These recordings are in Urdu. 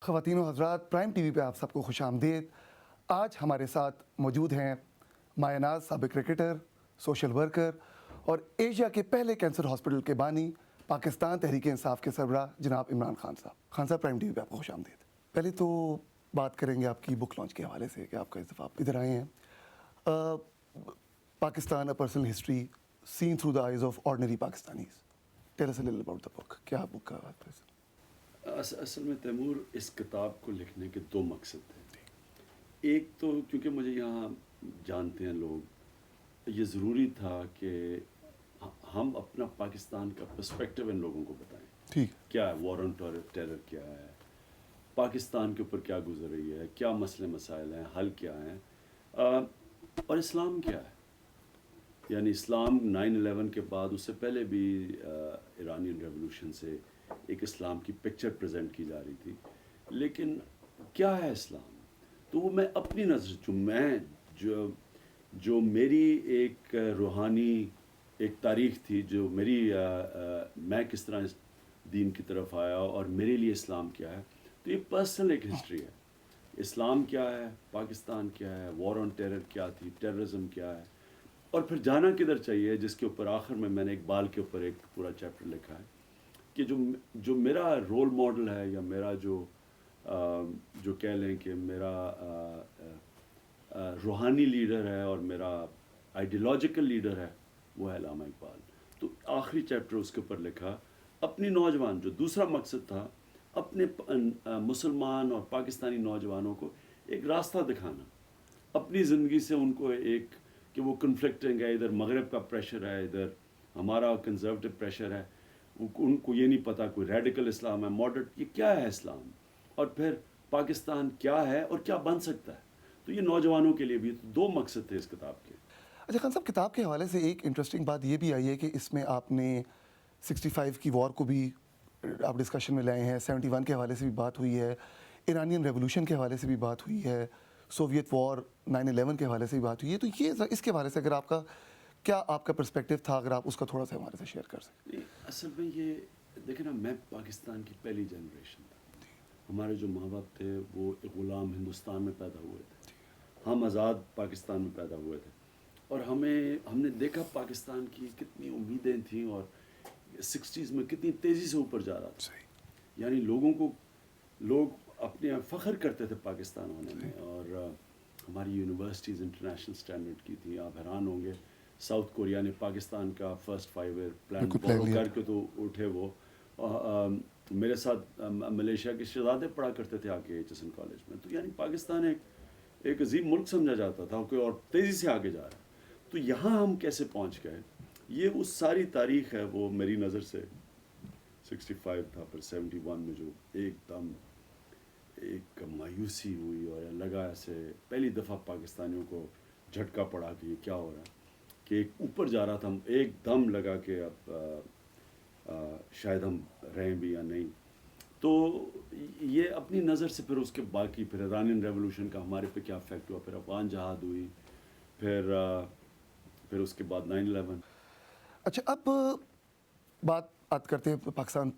خواتین و حضرات، پرائم ٹی وی پہ آپ سب کو خوش آمدید۔ آج ہمارے ساتھ موجود ہیں مایہ ناز، سابق کرکٹر، سوشل ورکر اور ایشیا کے پہلے کینسر ہاسپٹل کے بانی، پاکستان تحریک انصاف کے سربراہ جناب عمران خان صاحب۔ خان صاحب، پرائم ٹی وی پہ آپ کو خوش آمدید۔ پہلے تو بات کریں گے آپ کی بک لانچ کے حوالے سے کہ آپ کا اس دفعہ آپ ادھر آئے ہیں۔ Pakistan a personal history seen through the eyes of ordinary Pakistanis. Tell us a little about the book. کیا بک کا بات ہے؟ اصل میں تیمور، اس کتاب کو لکھنے کے دو مقصد تھے۔ ایک تو کیونکہ مجھے یہاں جانتے ہیں لوگ، یہ ضروری تھا کہ ہم اپنا پاکستان کا پرسپیکٹو ان لوگوں کو بتائیں۔ ٹھیک، کیا ہے وار آن ٹیرر، کیا ہے پاکستان کے اوپر، کیا گزر رہی ہے، کیا مسئلے مسائل ہیں، حل کیا ہیں، اور اسلام کیا ہے۔ یعنی اسلام 9/11 کے بعد، اس سے پہلے بھی ایرانین ریولوشن سے ایک اسلام کی پکچر پریزنٹ کی جا رہی تھی، لیکن کیا ہے اسلام؟ تو وہ میں اپنی نظر جو میری ایک روحانی ایک تاریخ تھی، جو میری میں کس طرح اس دین کی طرف آیا اور میرے لیے اسلام کیا ہے، تو یہ پرسنل ایک ہسٹری ہے۔ اسلام کیا ہے، پاکستان کیا ہے، وار آن ٹیرر کیا تھی، ٹیررزم کیا ہے، اور پھر جانا کدھر چاہیے، جس کے اوپر آخر میں نے اقبال کے اوپر ایک پورا چیپٹر لکھا ہے کہ جو میرا رول ماڈل ہے، یا میرا جو کہہ لیں کہ میرا روحانی لیڈر ہے اور میرا آئیڈیالوجیکل لیڈر ہے، وہ ہے علامہ اقبال۔ تو آخری چیپٹر اس کے اوپر لکھا، اپنی نوجوان، جو دوسرا مقصد تھا، اپنے مسلمان اور پاکستانی نوجوانوں کو ایک راستہ دکھانا، اپنی زندگی سے ان کو ایک کہ وہ کنفلکٹنگ ہے، ادھر مغرب کا پریشر ہے، ادھر ہمارا کنزرویٹو پریشر ہے، ان کو یہ نہیں پتہ کوئی ریڈیکل اسلام ہے، ماڈریٹ، یہ کیا ہے اسلام، اور پھر پاکستان کیا ہے اور کیا بن سکتا ہے۔ تو یہ نوجوانوں کے لیے بھی دو مقصد تھے اس کتاب کے۔ اچھا خان صاحب، کتاب کے حوالے سے ایک انٹرسٹنگ بات یہ بھی آئی ہے کہ اس میں آپ نے 65 کی وار کو بھی آپ ڈسکشن میں لائے ہیں، 71 کے حوالے سے بھی بات ہوئی ہے، ایرانین ریولوشن کے حوالے سے بھی بات ہوئی ہے، سوویت وار 9/11 کے حوالے سے بھی بات ہوئی ہے۔ تو یہ اس کے حوالے سے اگر آپ کا پرسپیکٹیو تھا، اگر آپ اس کا تھوڑا سا ہمارے سے شیئر کر سکیں۔ اصل میں یہ دیکھیں نا، میں پاکستان کی پہلی جنریشن تھا۔ ہمارے جو ماں باپ تھے وہ ایک غلام ہندوستان میں پیدا ہوئے تھے، ہم آزاد پاکستان میں پیدا ہوئے تھے، اور ہم نے دیکھا پاکستان کی کتنی امیدیں تھیں، اور 60s میں کتنی تیزی سے اوپر جا رہا تھا۔ یعنی لوگ اپنے فخر کرتے تھے پاکستان ہونے میں، اور ہماری یونیورسٹیز انٹرنیشنل سٹینڈرڈ کی تھیں۔ آپ حیران ہوں گے، ساؤتھ کوریا نے پاکستان کا فرسٹ 5 ایئر پلان فالو کر کے تو اٹھے وہ۔ میرے ساتھ ملیشیا کے شہزادے پڑھا کرتے تھے آ کے HSN کالج میں۔ تو یعنی پاکستان ایک عظیم ملک سمجھا جاتا تھا، اور تیزی سے آگے جا رہا ہے۔ تو یہاں ہم کیسے پہنچ گئے، یہ اس ساری تاریخ ہے وہ میری نظر سے 65 تھا، پھر 71 میں جو ایک دم ایک مایوسی ہوئی، اور لگا ایسے پہلی دفعہ پاکستانیوں کو جھٹکا پڑا کہ یہ کیا ہو رہا ہے، کہ ایک اوپر جا رہا تھا، ہم ایک دم لگا کہ اب شاید ہم رہیں بھی یا نہیں۔ تو یہ اپنی نظر سے پھر اس کے باقی پھر ایرانین ریولوشن کا ہمارے پہ کیا افیکٹ ہوا، پھر افغان جہاد ہوئی، پھر اس کے بعد 9/11۔ اچھا، اب بات کرتے ہیں پاکستان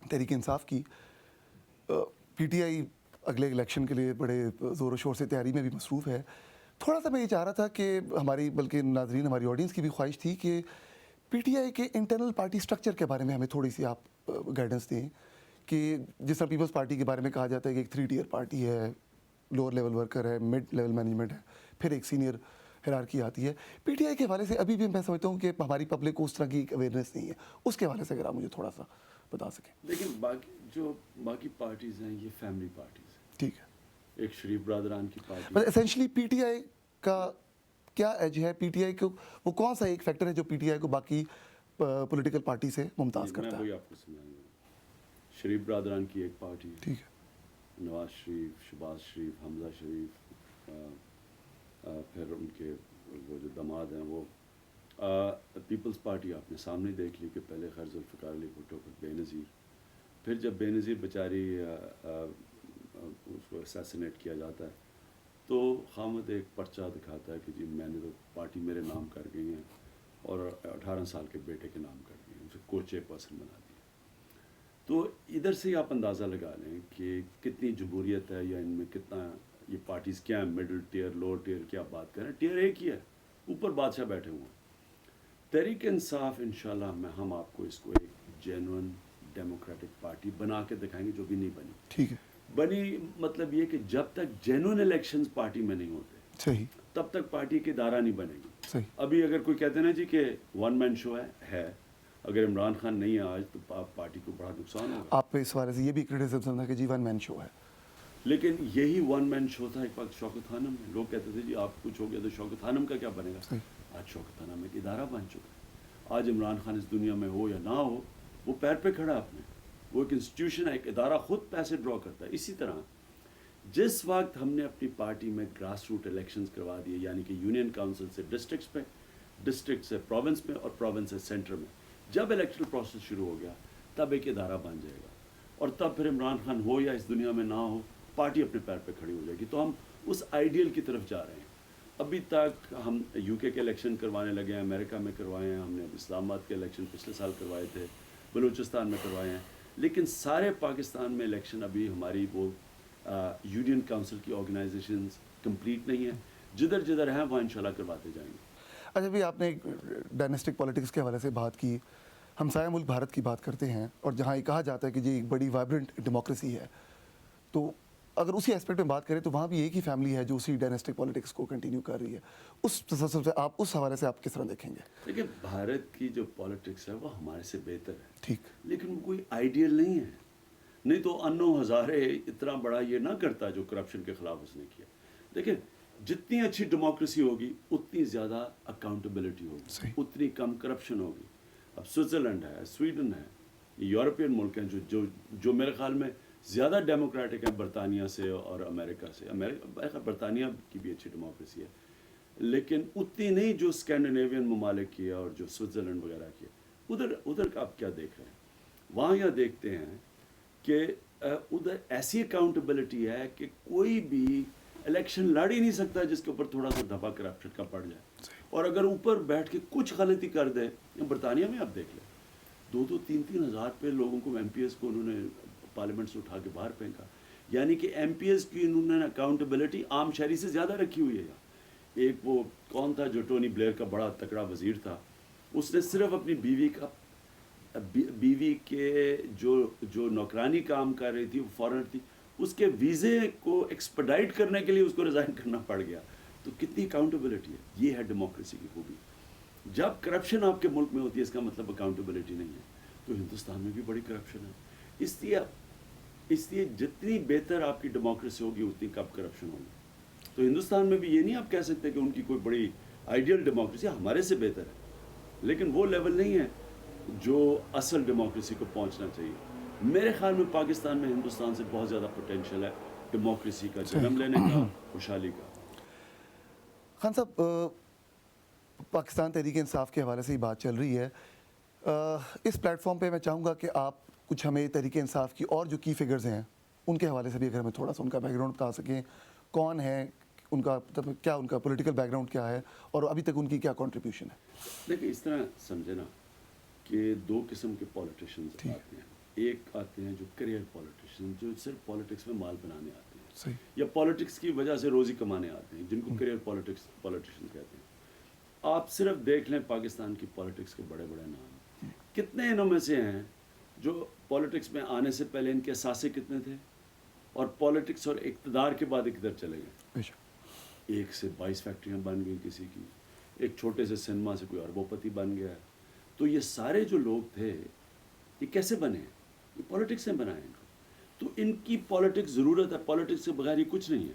تحریک انصاف کی۔ پی ٹی آئی اگلے الیکشن کے لیے بڑے زور و شور سے تیاری میں بھی مصروف ہے۔ تھوڑا سا میں یہ چاہ رہا تھا کہ بلکہ ناظرین، ہماری آڈینس کی بھی خواہش تھی کہ پی ٹی آئی کے انٹرنل پارٹی سٹرکچر کے بارے میں ہمیں تھوڑی سی آپ گائیڈنس دیں، کہ جس طرح پیپلز پارٹی کے بارے میں کہا جاتا ہے کہ ایک 3 ٹیئر پارٹی ہے، لوور لیول ورکر ہے، مڈ لیول مینجمنٹ ہے، پھر ایک سینئر ہیرارکی آتی ہے۔ پی ٹی آئی کے حوالے سے ابھی بھی میں سمجھتا ہوں کہ ہماری پبلک کو اس طرح کی اویئرنیس نہیں ہے، اس کے حوالے سے اگر آپ مجھے تھوڑا سا بتا سکیں۔ لیکن باقی پارٹیز ہیں، یہ فیملی پارٹیز ہیں۔ ٹھیک ہے، ایک شریف برادران کی پارٹی، بس اسینشلی پی ٹی آئی کا کیا ایج ہے؟ پی ٹی آئی کو وہ کون سا ایک فیکٹر ہے جو پی ٹی آئی کو باقی پولیٹیکل پارٹی سے ممتاز کرتا ہے؟ میں وہی آپ کو سمجھاؤں گا۔ شریف برادران کی ایک پارٹی، ٹھیک ہے، نواز شریف، شہباز شریف، حمزہ شریف، پھر ان کے وہ جو داماد ہیں وہ پیپلز پارٹی آپ نے سامنے دیکھ لی کہ پہلے خیر ذوالفقار علی بھٹو، پھر بے نظیر، پھر جب بے نظیر بیچاری اس کو اسیسینیٹ کیا جاتا ہے تو خامد ایک پرچہ دکھاتا ہے کہ جی میں نے تو پارٹی میرے نام کر گئی ہیں، اور 18 سال کے بیٹے کے نام کر گئی ہیں، اسے کو چیئر پرسن بنا دیا۔ تو ادھر سے ہی آپ اندازہ لگا لیں کہ کتنی جمہوریت ہے یا ان میں کتنا یہ پارٹیز کیا ہیں، مڈل ٹیئر لوور ٹیئر کی آپ بات کریں، ٹیئر ایک ہی ہے، اوپر بادشاہ بیٹھے ہوئے ہیں۔ تحریک انصاف انشاءاللہ ہم آپ کو اس کو ایک جینون ڈیموکریٹک پارٹی بنا کے دکھائیں گے، جو بھی نہیں بنی۔ ٹھیک ہے، بنی مطلب یہ کہ جب تک جینون الیکشنز پارٹی میں نہیں ہوتے صحیح تب تک پارٹی کے ادارہ نہیں بنے گی۔ صحیح۔ ابھی اگر کوئی کہتے ہیں نا جی کہ ون مین شو ہے، اگر عمران خان نہیں ہے آج تو پارٹی کو بڑا نقصان ہوگا۔ آپ پہ اس بارے سے یہ بھی کرٹیسزم تھا کہ جی ون مین شو ہے، لیکن یہی ون مین شو تھا ایک وقت شوکت خانم میں، لوگ کہتے تھے جی آپ کچھ ہو گیا تو شوکت خانم کا کیا بنے گا؟ صحیح آج شوکت خانم ایک ادارہ بن چکا ہے۔ آج عمران خان اس دنیا میں ہو یا نہ ہو، وہ پیر پہ کھڑا ہے اپنے، وہ ایک انسٹیٹیوشن ہے، ایک ادارہ خود پیسے ڈرا کرتا ہے۔ اسی طرح جس وقت ہم نے اپنی پارٹی میں گراس روٹ الیکشنز کروا دیے، یعنی کہ یونین کاؤنسل سے ڈسٹرکٹس پہ، ڈسٹرکٹ سے پروونس میں اور پروونس سے سینٹر میں، جب الیکٹرل پروسیس شروع ہو گیا تب ایک ادارہ بن جائے گا، اور تب پھر عمران خان ہو یا اس دنیا میں نہ ہو، پارٹی اپنے پیر پہ کھڑی ہو جائے گی۔ تو ہم اس آئیڈیل کی طرف جا رہے ہیں۔ ابھی تک ہم یو کے الیکشن کروانے لگے ہیں، امریکہ میں کروائے ہیں، ہم نے اسلام آباد کے الیکشن پچھلے سال کروائے تھے، بلوچستان میں کروائے ہیں، لیکن سارے پاکستان میں الیکشن ابھی ہماری وہ یونین کاؤنسل کی آرگنائزیشنز کمپلیٹ نہیں ہیں، جدھر جدھر ہیں وہاں انشاءاللہ کرواتے جائیں گے۔ اچھا بھی آپ نے ڈائنسٹک پالیٹکس کے حوالے سے بات کی، ہمسایہ ملک بھارت کی بات کرتے ہیں اور جہاں یہ کہا جاتا ہے کہ جی ایک بڑی وائبرنٹ ڈیموکریسی ہے، تو اگر اسی ایسپیکٹ میں بات کریں تو وہاں بھی ایک ہی فیملی ہے جو اسی ڈائنسٹک پالیٹکس کو کنٹینیو کر رہی ہے، اس تسلسل سے آپ اس حوالے سے آپ کس طرح دیکھیں گے؟ دیکھیں بھارت کی جو پالیٹکس ہے وہ ہمارے سے بہتر ہے، ٹھیک، لیکن وہ کوئی آئیڈیل نہیں ہے، نہیں تو انو ہزارے اتنا بڑا یہ نہ کرتا جو کرپشن کے خلاف اس نے کیا۔ دیکھیں جتنی اچھی ڈیموکریسی ہوگی اتنی زیادہ اکاؤنٹیبلٹی ہوگی، صحیح، اتنی کم کرپشن ہوگی۔ اب سوئٹزرلینڈ ہے، سویڈن ہے، یہ یورپین ملک ہیں جو میرے خیال میں زیادہ ڈیموکریٹک ہیں برطانیہ سے اور امریکہ سے۔ برطانیہ کی بھی اچھی ڈیموکریسی ہے، لیکن اتنی نہیں جو اسکینڈینیوین ممالک کی ہے اور جو سوئٹزرلینڈ وغیرہ کی ہے۔ ادھر کا آپ کیا دیکھ رہے ہیں؟ وہاں یہ دیکھتے ہیں کہ ادھر ایسی اکاؤنٹیبلٹی ہے کہ کوئی بھی الیکشن لڑ ہی نہیں سکتا جس کے اوپر تھوڑا سا دھبا کرپشن کا پڑ جائے، اور اگر اوپر بیٹھ کے کچھ غلطی کر دے، برطانیہ میں آپ دیکھ لیں 2-3 ہزار پہ لوگوں کو ایم پی ایس کو انہوں نے پارلیمنٹ سے اٹھا کے باہر پھینکا، یعنی کہ ایم پی ایس کی انہوں نے اکاؤنٹیبلٹی عام شہری سے زیادہ رکھی ہوئی ہے۔ ایک وہ کون تھا جو ٹونی بلیئر کا بڑا تکڑا وزیر تھا، اس نے صرف اپنی بیوی کے جو نوکرانی کام کر رہی تھی، وہ فارنر تھی، اس کے ویزے کو ایکسپیڈائٹ کرنے کے لیے اس کو ریزائن کرنا پڑ گیا۔ تو کتنی اکاؤنٹیبلٹی ہے، یہ ہے ڈیموکریسی کی خوبی۔ جب کرپشن آپ کے ملک میں ہوتی ہے اس کا مطلب اکاؤنٹیبلٹی نہیں ہے، تو ہندوستان میں بھی بڑی کرپشن ہے۔ اس لیے جتنی بہتر آپ کی ڈیموکریسی ہوگی اتنی کم کرپشن ہوگی۔ تو ہندوستان میں بھی یہ نہیں آپ کہہ سکتے کہ ان کی کوئی بڑی آئیڈیل ڈیموکریسی ہمارے سے بہتر ہے، لیکن وہ لیول نہیں ہے جو اصل ڈیموکریسی کو پہنچنا چاہیے۔ میرے خیال میں پاکستان میں ہندوستان سے بہت زیادہ پوٹینشیل ہے ڈیموکریسی کا جنم لینے کا، خوشحالی کا۔ خان صاحب، پاکستان تحریک انصاف کے حوالے سے ہی بات چل رہی ہے، اس پلیٹ فارم پہ میں چاہوں گا کہ آپ کچھ ہمیں تحریک انصاف کی اور جو کی فگرز ہیں ان کے حوالے سے بھی اگر ہمیں تھوڑا سا ان کا بیک گراؤنڈ بتا سکیں، کون ہے ان کا، کیا ان کا پولیٹیکل بیک گراؤنڈ کیا ہے اور ابھی تک ان کی کیا کنٹریبیوشن ہے؟ دیکھیں اس طرح سمجھے نا کہ دو قسم کے پولیٹیشنز آتے ہیں، ایک آتے ہیں جو کریئر پولیٹیشن، جو صرف پولیٹکس میں مال بنانے آتے ہیں، صحیح، یا پولیٹکس کی وجہ سے روزی کمانے آتے ہیں، جن کو کریئر پولیٹیشن کہتے ہیں۔ آپ صرف دیکھ لیں پاکستان کی پولیٹکس کے بڑے بڑے نام، کتنے انہوں میں سے ہیں جو پولیٹکس میں آنے سے پہلے ان کے اثاثے کتنے تھے، اور پولیٹکس اور اقتدار کے بعد کدھر چلے گئے۔ بے شک، 1 سے 22 فیکٹریاں بن گئی کسی کی، ایک چھوٹے سے سنیما سے کوئی اربوں پتی بن گیا ہے۔ تو یہ سارے جو لوگ تھے یہ کیسے بنے ہیں؟ یہ پولیٹکس نے بنائے ان کو۔ تو ان کی پولیٹکس ضرورت ہے، پولیٹکس سے بغیر یہ کچھ نہیں ہے۔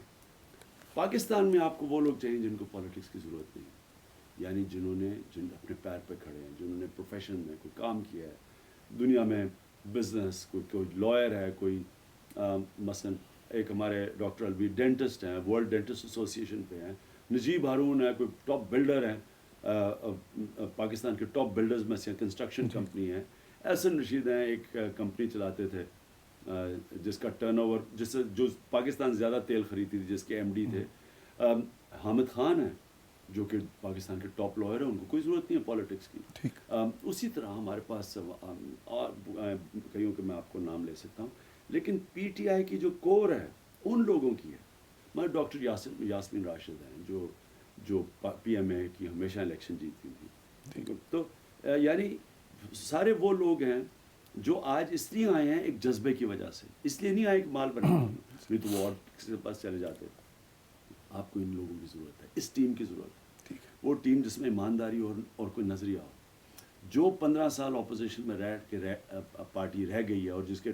پاکستان میں آپ کو وہ لوگ چاہیے جن کو پولیٹکس کی ضرورت نہیں ہے، یعنی جن اپنے پیر پہ کھڑے ہیں، جنہوں نے پروفیشن میں کوئی کام کیا ہے دنیا میں، بزنس، کوئی لائر ہے، کوئی مثلا ایک ہمارے ڈاکٹر الوی ڈینٹسٹ ہیں، ورلڈ ڈینٹسٹ ایسوسیشن پہ ہیں، نجیب ہارون ہے، کوئی ٹاپ بلڈر ہیں، پاکستان کے ٹاپ بلڈرز میں سے کنسٹرکشن کمپنی ہے، احسن رشید ہیں، ایک کمپنی چلاتے تھے جس کا ٹرن اوور، جو پاکستان زیادہ تیل خریدتی تھی، جس کے ایم ڈی تھے، حامد خان ہیں، جو کہ پاکستان کے ٹاپ لائر ہیں، ان کو کوئی ضرورت نہیں ہے پالیٹکس کی. ٹھیک. اسی طرح ہمارے پاس اور کئیوں کے میں آپ کو نام لے سکتا ہوں، لیکن پی ٹی آئی کی جو کور ہے ان لوگوں کی ہے. ہمارے ڈاکٹر یاسمین راشد ہیں جو پی ایم اے کی ہمیشہ الیکشن جیتتی تھی. تو یعنی سارے وہ لوگ ہیں جو آج اس لیے آئے ہیں ایک جذبے کی وجہ سے، اس لیے نہیں آئے کہ مال بنانا، نہیں تو وہ اور کسی کے پاس چلے جاتے. آپ کو ان لوگوں کی ضرورت ہے، اس ٹیم کی ضرورت ہے. وہ ٹیم جس میں ایمانداری اور کوئی نظریہ ہو. جو 15 سال اپوزیشن میں پارٹی رہ گئی ہے اور جس کے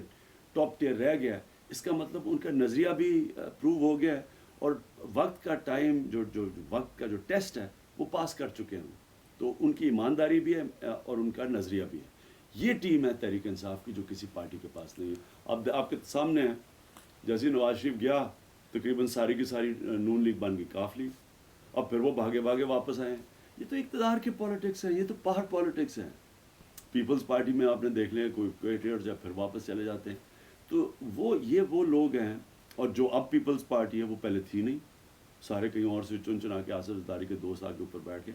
ٹاپ ٹیئر رہ گیا ہے، اس کا مطلب ان کا نظریہ بھی پروو ہو گیا ہے اور وقت کا ٹائم جو وقت کا جو ٹیسٹ ہے وہ پاس کر چکے ہیں. تو ان کی ایمانداری بھی ہے اور ان کا نظریہ بھی ہے. یہ ٹیم ہے تحریک انصاف کی جو کسی پارٹی کے پاس نہیں ہے. اب آپ کے سامنے ہے، جیسے نواز شریف گیا تقریباً ساری کی ساری نون لیگ بن گئی کاف لیگ، اور پھر وہ بھاگے واپس آئے ہیں. یہ تو اقتدار کی پالیٹکس ہے، یہ تو پہاڑ پالیٹکس ہے. پیپلز پارٹی میں آپ نے دیکھ لیا کوئی ٹیئر جب پھر واپس چلے جاتے ہیں. تو وہ لوگ ہیں، اور جو اب پیپلز پارٹی ہے وہ پہلے تھی نہیں، سارے کہیں اور سے چنا کے آصف زرداری کے دوست آگے اوپر بیٹھ کے.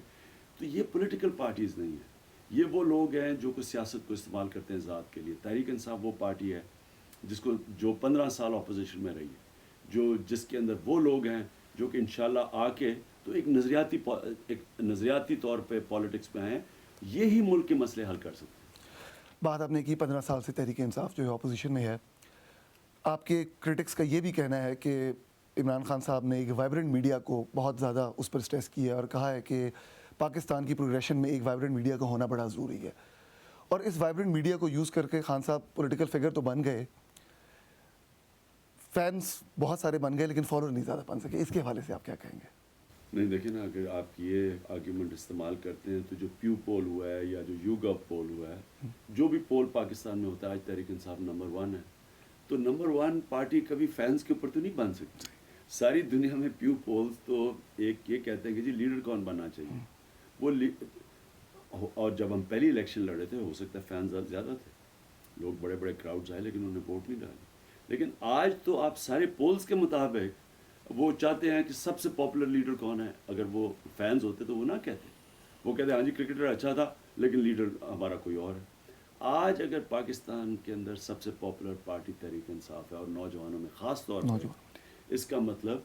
تو یہ پولیٹیکل پارٹیز نہیں ہیں، یہ وہ لوگ ہیں جو کہ سیاست کو استعمال کرتے ہیں ذات کے لیے. تحریک انصاف وہ پارٹی ہے جو 15 سال اپوزیشن میں رہی ہے، جس کے اندر وہ لوگ ہیں جو کہ انشاءاللہ آ کے تو ایک نظریاتی طور پہ پالیٹکس میں آئے ہیں. یہی ملک کے مسئلے حل کر سکتے ہیں. بات آپ نے کی 15 سال سے تحریک انصاف جو ہے اپوزیشن میں ہے. آپ کے کرٹکس کا یہ بھی کہنا ہے کہ عمران خان صاحب نے ایک وائبرنٹ میڈیا کو بہت زیادہ اس پر سٹریس کیا اور کہا ہے کہ پاکستان کی پروگریشن میں ایک وائبرنٹ میڈیا کا ہونا بڑا ضروری ہے. اور اس وائبرنٹ میڈیا کو یوز کر کے خان صاحب پولیٹیکل فگر تو بن گئے، فینس بہت سارے بن گئے، لیکن فالوور نہیں زیادہ بن سکے. اس کے حوالے سے آپ کیا کہیں گے؟ نہیں دیکھیں نا، اگر آپ یہ آرگیومنٹ استعمال کرتے ہیں تو جو پیو پول ہوا ہے یا جو یوگا پول ہوا ہے، جو بھی پول پاکستان میں ہوتا ہے، آج تحریک انصاف نمبر 1 ہے. تو نمبر 1 پارٹی کبھی فینس کے اوپر تو نہیں بن سکتی. ساری دنیا میں پیو پولز تو ایک یہ کہتے ہیں کہ جی لیڈر کون بننا چاہیے. وہ اور جب ہم پہلی الیکشن لڑے تھے، ہو سکتا ہے فینس زیادہ تھے، لوگ بڑے بڑے کراؤڈز آئے، لیکن انہوں نے ووٹ نہیں ڈالی. لیکن آج تو آپ سارے پولز کے مطابق وہ چاہتے ہیں کہ سب سے پاپولر لیڈر کون ہے. اگر وہ فینز ہوتے تو وہ نہ کہتے، وہ کہتے ہیں ہاں جی کرکٹر اچھا تھا لیکن لیڈر ہمارا کوئی اور ہے. آج اگر پاکستان کے اندر سب سے پاپولر پارٹی تحریک انصاف ہے، اور نوجوانوں میں خاص طور پر، اس کا مطلب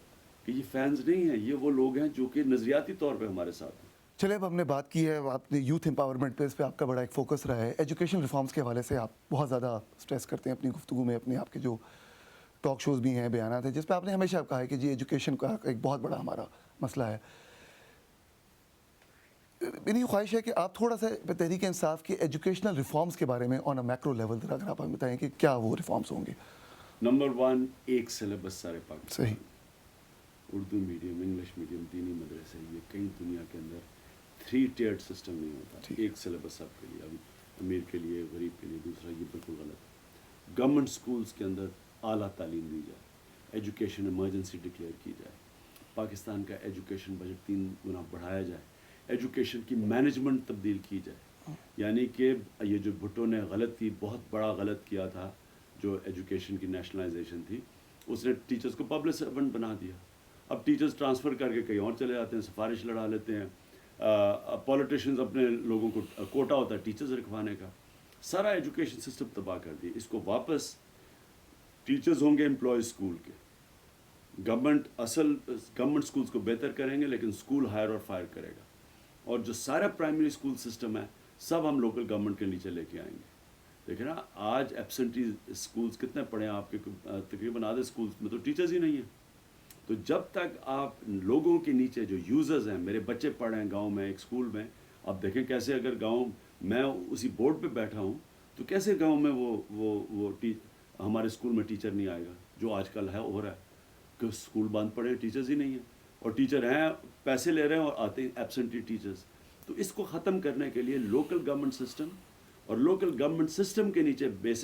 کہ یہ فینز نہیں ہیں، یہ وہ لوگ ہیں جو کہ نظریاتی طور پہ ہمارے ساتھ ہیں. چلے اب ہم نے بات کی ہے، آپ نے یوتھ امپاورمنٹ پہ، اس پہ آپ کا بڑا ایک فوکس رہا ہے. ایجوکیشن ریفارمز کے حوالے سے آپ بہت زیادہ سٹریس کرتے ہیں اپنی گفتگو میں، اپنے آپ کے جو ٹاک شوز بھی ہیں، بیانات ہیں، جس پہ آپ نے ہمیشہ کہا ہے کہ جی ایجوکیشن کا ایک بہت بڑا ہمارا مسئلہ ہے. میری خواہش ہے کہ آپ تھوڑا سا تحریک انصاف کے ایجوکیشنل ریفارمز کے بارے میں آن اے میکرو لیول اگر آپ ہمیں بتائیں کہ کیا وہ ریفارمز ہوں گے. نمبر 1، ایک سلیبس سارے پاکستان، صحیح. اردو میڈیم، انگلش میڈیم، دینی مدرسے، یہ کئی دنیا کے اندر 3 ٹیئرڈ سسٹم نہیں ہوتا. ایک سلیبس سب کے لیے، ابھی امیر کے لیے، غریب کے لیے دوسرا، یہ بالکل غلط ہے. گورنمنٹ سکولز کے اندر اعلیٰ تعلیم دی جائے، ایجوکیشن ایمرجنسی ڈکلیئر کی جائے، پاکستان کا ایجوکیشن بجٹ 3 گنا بڑھایا جائے، ایجوکیشن کی مینجمنٹ تبدیل کی جائے. یعنی کہ یہ جو بھٹو نے بہت بڑا غلط کیا تھا، جو ایجوکیشن کی نیشنلائزیشن تھی، اس نے ٹیچرز کو پبلک سرونٹ بنا دیا. اب ٹیچرز ٹرانسفر کر کے کہیں اور چلے جاتے ہیں، سفارش لڑا لیتے ہیں. پولیٹیشینز اپنے لوگوں کو کوٹا ہوتا ہے ٹیچرز رکھوانے کا. سارا ایجوکیشن سسٹم تباہ کر دیا. اس کو واپس ٹیچرز ہوں گے امپلائیز اسکول کے، گورنمنٹ اسکولز کو بہتر کریں گے، لیکن اسکول ہائر اور فائر کرے گا. اور جو سارا پرائمری اسکول سسٹم ہے سب ہم لوکل گورنمنٹ کے نیچے لے کے آئیں گے. دیکھیں نا آج ایبسنٹی اسکولز کتنے پڑے ہیں آپ کے، تقریباً آدھے اسکولز میں تو ٹیچرز ہی نہیں ہیں. تو جب تک آپ لوگوں کے نیچے جو یوزرز ہیں، میرے بچے پڑھ رہے ہیں گاؤں میں ایک اسکول میں، آپ دیکھیں کیسے اگر گاؤں میں اسی بورڈ پہ بیٹھا ہوں تو کیسے گاؤں میں وہ ہمارے اسکول میں ٹیچر نہیں آئے گا. جو آج کل ہے ہو رہا ہے کہ اسکول بند پڑے ہیں، ٹیچرز ہی نہیں ہیں، اور ٹیچر ہیں پیسے لے رہے ہیں اور آتے ہیں ایبسنٹی ٹیچرز. تو اس کو ختم کرنے کے لیے لوکل گورنمنٹ سسٹم، اور لوکل گورنمنٹ سسٹم کے نیچے بیسک